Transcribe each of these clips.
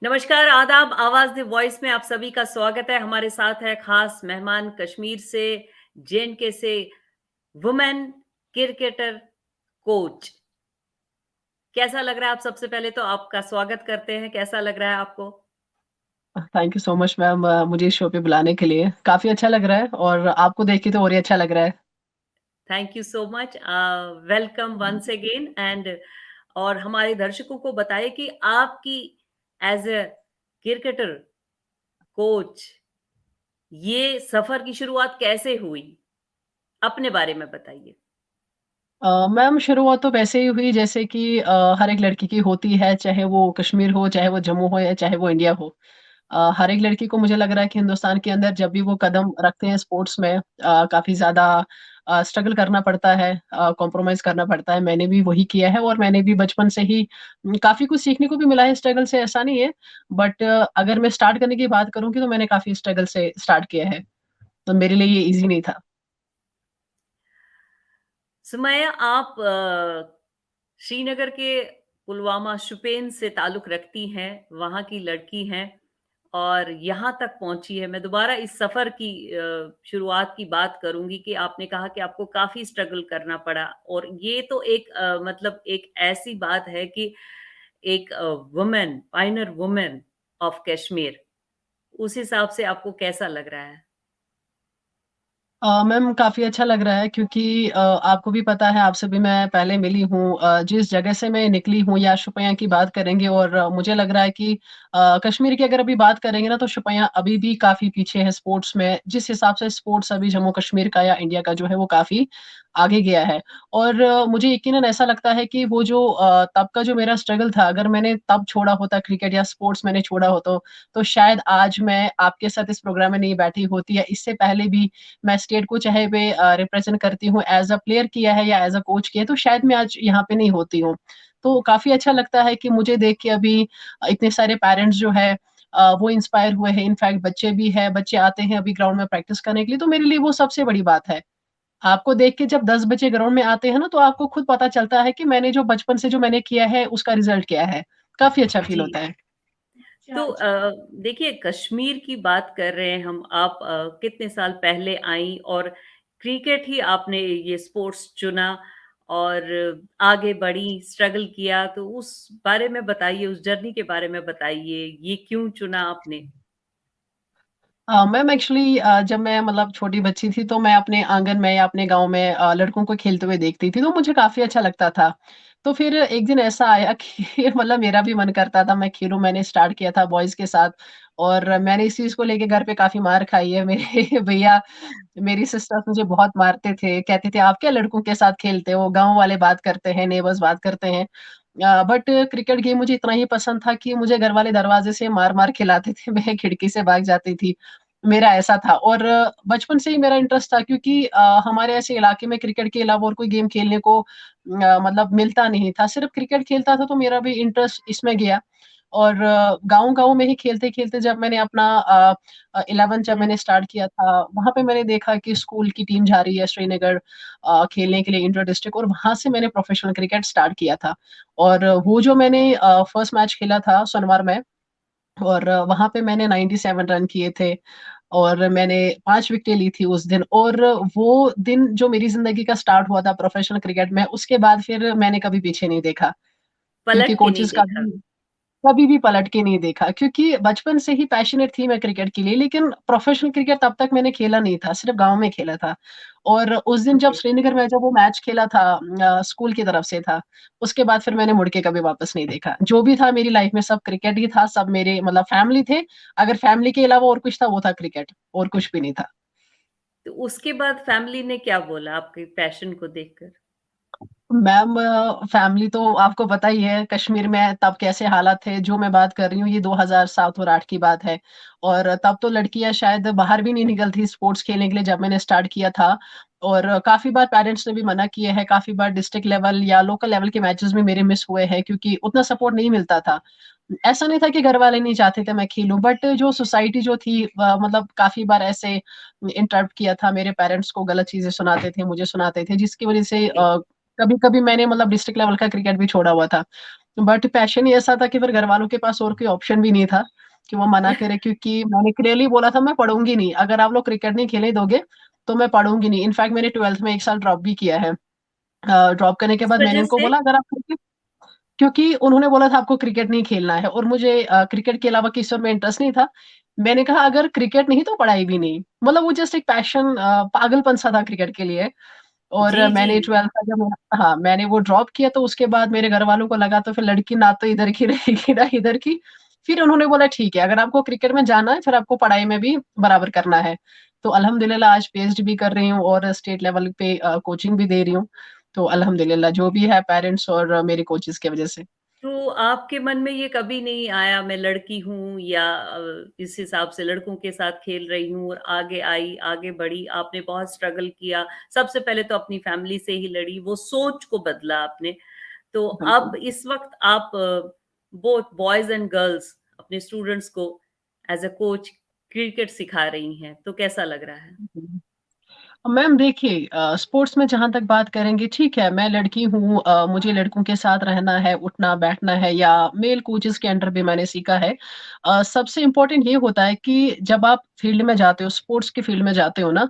नमस्कार, आदाब, आवाज़ द वॉइस में आप सभी का स्वागत है। हमारे साथ है ख़ास मेहमान कश्मीर से, जे-एंड-के से, वुमेन क्रिकेटर कोच। कैसा लग रहा है आप सबसे पहले तो आपका स्वागत करते हैं, कैसा लग रहा है आपको? Thank you so much ma'am मुझे इस शो पे बुलाने के लिए। काफ़ी अच्छा लग रहा है और आपको देख के तो और ही अच्छा लग रहा है। Thank you so much welcome once again and और हमारे दर्शकों को बताइए कि आपकी एज़ अ क्रिकेटर कोच ये सफ़र की शुरुआत कैसे हुई? अपने बारे में बताइए। मैम शुरुआत तो वैसे ही हुई जैसे कि हर एक लड़की की होती है, चाहे वो कश्मीर हो, चाहे वो जम्मू हो या चाहे वो इंडिया हो। हर एक लड़की को मुझे लग रहा है कि हिंदुस्तान के अंदर जब भी वो कदम रखते हैं स्पोर्ट्स में काफ़ी ज़्यादा स्ट्रगल करना पड़ता है, कॉम्प्रोमाइज़ करना पड़ता है। मैंने भी वही किया है और मैंने भी बचपन से ही काफ़ी कुछ सीखने को भी मिला है स्ट्रगल से, ऐसा नहीं है। बट अगर मैं स्टार्ट करने की बात करूँगी तो मैंने काफ़ी स्ट्रगल से स्टार्ट किया है। तो मेरे लिए ये ईज़ी नहीं था। सुमैया आप श्रीनगर के पुलवामा शुपेन से ताल्लुक़ रखती हैं, वहाँ की लड़की हैं और यहाँ तक पहुँची हैं। मैं दोबारा इस सफ़र की शुरुआत की बात करूँगी कि आपने कहा कि आपको काफ़ी स्ट्रगल करना पड़ा और ये तो एक मतलब एक ऐसी बात है कि एक woman, Pioneer woman of Kashmir, उस हिसाब से आपको कैसा लग रहा है? मैम काफ़ी अच्छा लग रहा है क्योंकि आपको भी पता है आपसे भी मैं पहले मिली हूँ, जिस जगह से मैं निकली हूँ या शुपियाँ की बात करेंगे और मुझे लग रहा है कि कश्मीर की अगर अभी बात करेंगे ना तो शुपियाँ अभी भी काफ़ी पीछे है स्पोर्ट्स में। जिस हिसाब से स्पोर्ट्स अभी जम्मू कश्मीर का या इंडिया का जो है वो काफ़ी आगे गया है। और मुझे यकीनन ऐसा लगता है कि वो जो तब का जो मेरा स्ट्रगल था, अगर मैंने तब छोड़ा होता क्रिकेट या स्पोर्ट्स मैंने छोड़ा हो तो शायद आज मैं आपके साथ इस प्रोग्राम में नहीं बैठी होती या इससे पहले भी मैं स्टेट को चाहे मैं रिप्रेज़ेंट करती हूँ, एज़ अ प्लेयर किया है या एज़ अ कोच किया है, तो शायद मैं आज यहाँ पे नहीं होती हूँ। तो काफ़ी अच्छा लगता है कि मुझे देख के अभी इतने सारे पेरेंट्स जो है वो इंस्पायर हुए हैं, इनफैक्ट बच्चे भी हैं, बच्चे आते हैं अभी ग्राउंड में प्रैक्टिस करने के लिए, तो मेरे लिए वो सबसे बड़ी बात है। आपको देख के जब 10 बच्चे ग्राउंड में आते हैं ना, तो आपको खुद पता चलता है कि मैंने जो बचपन से जो मैंने किया है, उसका रिज़ल्ट क्या है। काफ़ी अच्छा फ़ील जी। होता है। तो देखिए कश्मीर की बात कर रहे हैं हम, आप कितने साल पहले आईं और क्रिकेट ही आपने ये स्पोर्ट्स चुना और आगे बढ़ी, स्ट्रगल किया, तो उस बारे में बताइए, उस जर्नी के बारे में बताइए, ये क्यों चुना आपने? मैम एक्चुअली जब मैं मतलब छोटी बच्ची थी तो मैं अपने आंगन में या अपने गाँव में लड़कों को खेलते हुए देखती थी, तो मुझे काफ़ी अच्छा लगता था। तो फिर एक दिन ऐसा आया कि मतलब मेरा भी मन करता था मैं खेलूँ, मैंने स्टार्ट किया था बॉयज़ के साथ और मैंने इस चीज़ को लेके घर पे काफ़ी मार खाई है। मेरे भैया, मेरी सिस्टर्स मुझे बहुत मारते थे, कहते थे, "आप क्या लड़कों के साथ खेलते हो? गाँव वाले बात करते हैं, नेबर्स बात करते हैं।" बट क्रिकेट गेम मुझे इतना ही पसंद था कि मुझे घरवाले दरवाज़े से मार-मार खिलाते थे, मैं खिड़की से भाग जाती थी। मेरा ऐसा था और बचपन से ही मेरा इंटरेस्ट था क्योंकि हमारे ऐसे इलाके में क्रिकेट के अलावा और कोई गेम खेलने को मतलब मिलता नहीं था। सिर्फ़ क्रिकेट खेलता था तो मेरा भी इंटरेस्ट इसमें गया और गाँव-गाँव में ही खेलते-खेलते जब मैंने अपना 11th जब मैंने स्टार्ट किया था, वहाँ पे मैंने देखा कि स्कूल की टीम जा रही है श्रीनगर खेलने के लिए इंटर डिस्ट्रिक्ट और वहाँ से मैंने प्रोफ़ेशनल क्रिकेट स्टार्ट किया था। और वो जो मैंने फर्स्ट मैच खेला था सोनवार में और वहाँ पे मैंने 97 रन किए थे और मैंने 5 विकेटें ली थी उस दिन और वो दिन जो मेरी ज़िंदगी का स्टार्ट हुआ था प्रोफ़ेशनल क्रिकेट में, उसके बाद फिर मैंने कभी पीछे नहीं देखा। क्योंकि पलट के नहीं कोचेज़ का देखा। भी कभी भी पलट के नहीं देखा क्योंकि बचपन से ही पैशनेट थी मैं क्रिकेट के लिए, लेकिन प्रोफ़ेशनल क्रिकेट तब तक मैंने खेला नहीं था, सिर्फ़ गाँव में खेला था। और उस दिन जब ओके। श्रीनगर में जब वो मैच खेला था स्कूल की तरफ से था, उसके बाद फिर मैंने मुड़ के कभी वापस नहीं देखा। जो भी था मेरी लाइफ़ में सब क्रिकेट ही था, सब मेरे मतलब फैमिली थे, अगर फैमिली के अलावा और कुछ था वो था क्रिकेट, और कुछ भी नहीं था। तो उसके बाद फैमिली ने क्या बोला आपके पैशन को देखकर? मैम फैमिली तो आपको पता ही है कश्मीर में तब कैसे हालात थे, जो मैं बात कर रही हूँ ये 2007 और 8 की बात है और तब तो लड़कियाँ शायद बाहर भी नहीं निकलती स्पोर्ट्स खेलने के लिए जब मैंने स्टार्ट किया था और काफ़ी बार पेरेंट्स ने भी मना किया है, काफ़ी बार डिस्ट्रिक्ट लेवल या लोकल लेवल के मैचेस भी मेरे मिस हुए हैं क्योंकि उतना सपोर्ट नहीं मिलता था। ऐसा नहीं था कि घर वाले नहीं चाहते थे मैं खेलूँ बट जो सोसाइटी जो थी मतलब काफ़ी बार ऐसे इंटरप्ट किया था, मेरे पेरेंट्स को गलत चीज़ें सुनाते थे, मुझे सुनाते थे जिसकी वज़ह से जी। कभी-कभी मैंने मतलब डिस्ट्रिक्ट लेवल का क्रिकेट भी छोड़ा हुआ था। बट पैशन ही ऐसा था कि फिर घरवालों के पास और कोई ऑप्शन भी नहीं था कि वो मना करे, क्योंकि मैंने क्लियरली बोला था मैं पढ़ूंगी नहीं, अगर आप लोग क्रिकेट नहीं खेलने दोगे तो मैं पढ़ूंगी नहीं। इनफैक्ट मैंने 12th में 1 साल ड्रॉप भी किया है। ड्रॉप करने के किस बाद मैंने वजह उनको से? बोला अगर आप क्रिकेट, क्योंकि उन्होंने बोला था आपको क्रिकेट नहीं खेलना है और मुझे क्रिकेट के अलावा किसी और में इंटरेस्ट नहीं था। मैंने कहा अगर क्रिकेट नहीं तो पढ़ाई भी नहीं, मतलब वो जस्ट एक पैशन, पागलपन सा था क्रिकेट के लिए। और जी, जी। मैंने 12th का जब, हाँ मैंने वो ड्रॉप किया तो उसके बाद मेरे घर वालों को लगा तो फिर लड़की ना तो इधर की रहेगी ना इधर की। फिर उन्होंने बोला ठीक है अगर आपको क्रिकेट में जाना है फिर आपको पढ़ाई में भी बराबर करना है। तो अल्हम्दुलिल्लाह आज पीएचडी भी कर रही हूँ और स्टेट लेवल पे कोचिंग भी दे रही हूँ। तो अल्हम्दुलिल्लाह जो भी है पेरेंट्स और मेरे कोचेस की वजह से। तो आपके मन में ये कभी नहीं आया मैं लड़की हूँ या इस हिसाब से लड़कों के साथ खेल रही हूँ और आगे आई, आगे बढ़ी, आपने बहुत स्ट्रगल किया। सबसे पहले तो अपनी फैमिली से ही लड़ी, वो सोच को बदला आपने। तो बिल्कुल। अब इस वक़्त आप बोथ बॉयज़ एंड गर्ल्स अपने स्टूडेंट्स को एज़ अ कोच क्रिकेट सिखा रही हैं, तो कैसा लग रहा है? मैम देखिए, स्पोर्ट्स में जहां तक बात करेंगे ठीक है, मैं लड़की हूँ, मुझे लड़कों के साथ रहना है, उठना बैठना है, या मेल कोचेस के अंडर भी मैंने सीखा है। सबसे इम्पोर्टेंट ये होता है कि जब आप फील्ड में जाते हो, स्पोर्ट्स के फील्ड में जाते हो ना,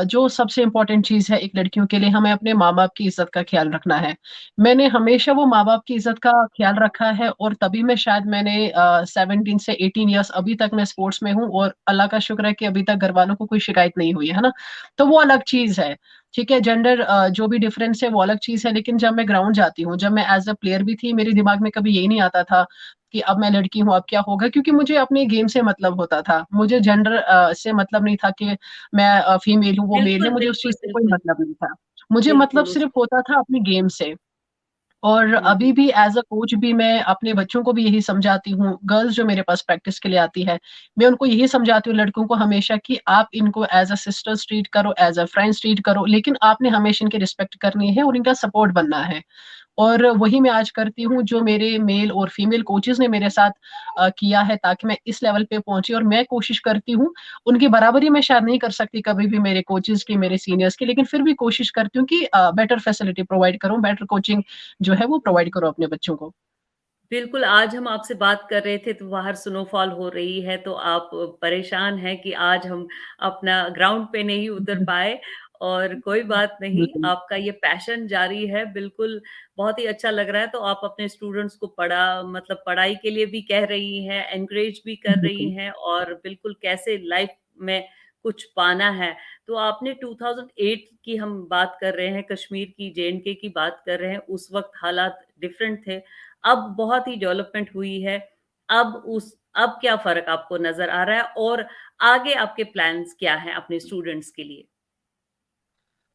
जो सबसे इम्पोर्टेंट चीज है एक लड़कियों के लिए, हमें अपने माँ बाप की इज्जत का ख्याल रखना है। मैंने हमेशा वो माँ बाप की इज्जत का ख्याल रखा है, और तभी मैं शायद मैंने 17 से 18 ईयर्स अभी तक मैं स्पोर्ट्स में हूँ, और अल्लाह का शुक्र है कि अभी तक घर वालों को कोई शिकायत नहीं हुई है ना। तो वो अलग चीज है। ठीक है, जेंडर जो भी डिफरेंस है वो अलग चीज है, लेकिन जब मैं ग्राउंड जाती हूँ, जब मैं एज अ प्लेयर भी थी, मेरे दिमाग में कभी यही नहीं आता था कि अब मैं लड़की हूँ अब क्या होगा, क्योंकि मुझे अपने गेम से मतलब होता था, मुझे जेंडर से मतलब नहीं था कि मैं फीमेल हूँ वो मेल है, बिल्कुल, मुझे उस बिल्कुल, चीज से कोई बिल्कुल, मतलब नहीं था। मुझे मतलब बिल्कुल उस सिर्फ होता था अपनी गेम से। और हुँ, अभी हुँ। भी एज अ कोच भी मैं अपने बच्चों को भी यही समझाती हूँ, गर्ल्स जो मेरे पास प्रैक्टिस के लिए आती है, मैं उनको यही समझाती हूँ लड़कों को हमेशा कि आप इनको एज अ सिस्टर्स ट्रीट करो, एज अ फ्रेंड्स ट्रीट करो, लेकिन आपने हमेशा इनकी रिस्पेक्ट करनी है और इनका सपोर्ट बनना है। और वही मैं आज करती हूँ जो मेरे मेल और फीमेल कोचेस ने मेरे साथ किया है, ताकि मैं इस लेवल पे पहुंची, और मैं कोशिश करती हूँ उनकी बराबरी मैं शायद नहीं कर सकती कभी भी मेरे कोचेस की, मेरे सीनियर्स की, लेकिन फिर भी कोशिश करती हूँ कि बेटर फैसिलिटी प्रोवाइड करूँ, बेटर कोचिंग जो है वो प्रोवाइड करो अपने बच्चों को। बिल्कुल, आज हम आपसे बात कर रहे थे तो बाहर स्नोफॉल हो रही है, तो आप परेशान हैं कि आज हम अपना ग्राउंड पे नहीं उतर पाए और कोई बात नहीं, बिल्कुल। आपका ये पैशन जारी है, बिल्कुल बहुत ही अच्छा लग रहा है। तो आप अपने स्टूडेंट्स को मतलब पढ़ाई के लिए भी कह रही हैं, एनकरेज भी कर रही बिल्कुल। हैं और बिल्कुल कैसे लाइफ में कुछ पाना है। तो आपने 2008 की हम बात कर रहे हैं, कश्मीर की, जेएंडके की बात कर रहे हैं, उस वक़्त हालात डिफरेंट थे। अब बहुत ही डेवलपमेंट हुई है। अब क्या फ़र्क आपको नज़र आ रहा है और आगे आपके प्लान्स क्या हैं अपने स्टूडेंट्स के लिए?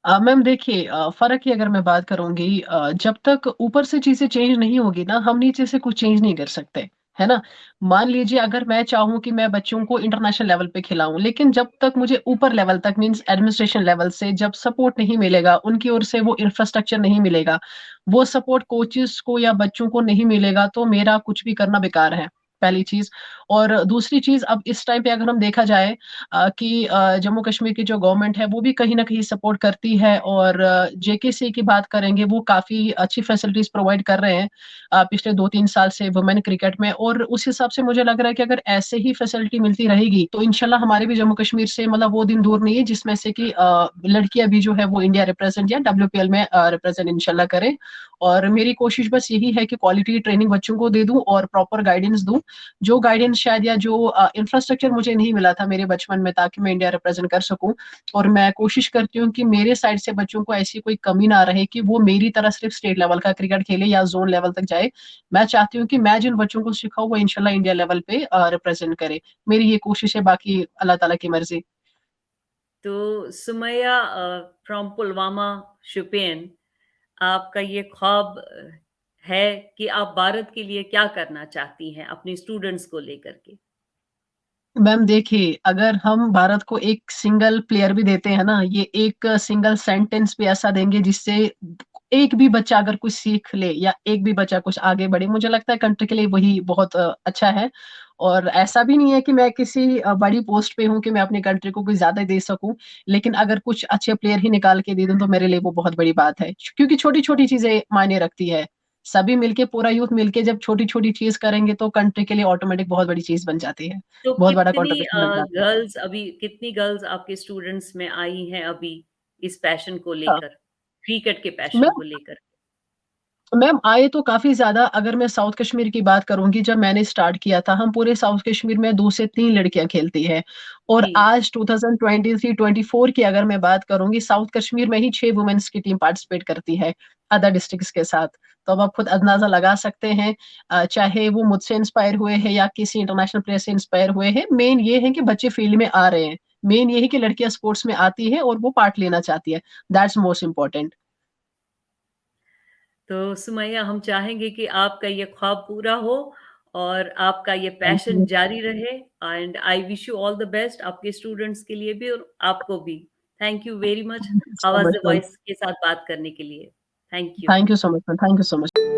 मैम देखिए, फर्क की अगर मैं बात करूंगी, जब तक ऊपर से चीजें चेंज नहीं होगी ना, हम नीचे से कुछ चेंज नहीं कर सकते, है ना। मान लीजिए अगर मैं चाहूँ कि मैं बच्चों को इंटरनेशनल लेवल पे खिलाऊं, लेकिन जब तक मुझे ऊपर लेवल तक मींस एडमिनिस्ट्रेशन लेवल से जब सपोर्ट नहीं मिलेगा, उनकी ओर से वो इंफ्रास्ट्रक्चर नहीं मिलेगा, वो सपोर्ट कोचेस को या बच्चों को नहीं मिलेगा, तो मेरा कुछ भी करना बेकार है, पहली चीज। और दूसरी चीज, अब इस टाइम पे अगर हम देखा जाए कि जम्मू कश्मीर की जो गवर्नमेंट है वो भी कहीं ना कहीं सपोर्ट करती है, और जेकेसी की बात करेंगे वो काफी अच्छी फैसिलिटीज प्रोवाइड कर रहे हैं पिछले 2-3 साल से वुमेन क्रिकेट में। और उस हिसाब से मुझे लग रहा है कि अगर ऐसे ही फैसिलिटी मिलती रहेगी तो इंशाल्लाह हमारे भी जम्मू कश्मीर से मतलब वो दिन दूर नहीं है जिसमें से कि लड़कियां भी जो है वो इंडिया रिप्रेजेंट या डब्ल्यूपीएल में रिप्रेजेंट इंशाल्लाह करें। और मेरी कोशिश बस यही है कि क्वालिटी ट्रेनिंग बच्चों को दे दूं और प्रॉपर गाइडेंस दूं, जो गाइडेंस शायद या जो इंफ्रास्ट्रक्चर मुझे नहीं मिला था मेरे बचपन में, ताकि मैं इंडिया रिप्रेजेंट कर सकूं। और मैं कोशिश करती हूँ कि मेरे साइड से बच्चों को ऐसी कोई कमी ना रहे कि वो मेरी तरह सिर्फ स्टेट लेवल का क्रिकेट खेले या जोन लेवल तक जाए। मैं चाहती हूँ कि मैं जिन बच्चों को सिखाऊं वो इंशाल्लाह इंडिया लेवल पे रिप्रेजेंट करे। मेरी ये कोशिश है, बाकी अल्लाह ताला की मर्जी। तो सुमैया फ्रॉम पुलवामा, शुपियन, आपका ये ख्वाब है कि आप भारत के लिए क्या करना चाहती हैं अपने स्टूडेंट्स को लेकर के? मैम देखिए, अगर हम भारत को एक सिंगल प्लेयर भी देते हैं ना, ये एक सिंगल सेंटेंस भी ऐसा देंगे जिससे एक भी बच्चा अगर कुछ सीख ले या एक भी बच्चा कुछ आगे बढ़े, मुझे लगता है कंट्री के लिए वही बहुत अच्छा है। और ऐसा भी नहीं है कि मैं किसी बड़ी पोस्ट पे हूँ कि मैं अपनी कंट्री को कुछ ज्यादा दे सकूं, लेकिन अगर कुछ अच्छे प्लेयर ही निकाल के दे दूं तो मेरे लिए वो बहुत बड़ी बात है, क्योंकि छोटी छोटी चीजें मायने रखती है। सभी मिलके पूरा यूथ मिलके जब छोटी-छोटी चीज़ करेंगे तो कंट्री के लिए ऑटोमेटिक बहुत बड़ी चीज़ बन जाती है। तो बहुत बड़ा कंट्रीब्यूशन बन जाता है। कितनी गर्ल्स आपके स्टूडेंट्स में आई हैं अभी इस पैशन को हाँ, लेकर, क्रिकेट के पैशन मैम को लेकर? मैम आए तो काफ़ी ज़्यादा अगर मैं साउथ कश्मीर की बात करूँगी, जब मैंने स्टार्ट किया था, हम पूरे साउथ कश्मीर में 2 से 3 लड़कियाँ खेलती हैं और जी। आज 2023-24 की अगर मैं बात करूँगी, साउथ कश्मीर में ही 6 वुमेन्स की टीम पार्टिसिपेट करती है, अदर डिस्ट्रिक्ट्स के साथ। तो अब आप खुद अंदाज़ा लगा सकते हैं चाहे वो मुझसे इंस्पायर हुए हैं या किसी इंटरनेशनल प्लेयर से इंस्पायर हुए हैं, मेन ये है कि बच्चे फील्ड में आ रहे हैं। मेन ये है कि लड़कियाँ स्पोर्ट्स में आती हैं और वो पार्ट लेना चाहती है। That's most important. तो सुमैया हम चाहेंगे कि आपका ये ख्वाब पूरा हो और आपका ये थैंक पैशन यू। जारी रहे and I wish you all the best आपके स्टूडेंट्स के लिए भी और आपको भी। Thank you very much thank you so आवाज़ मच द मैम। वॉइस के साथ बात करने के लिए। Thank you. Thank you so much, man. Thank you so much.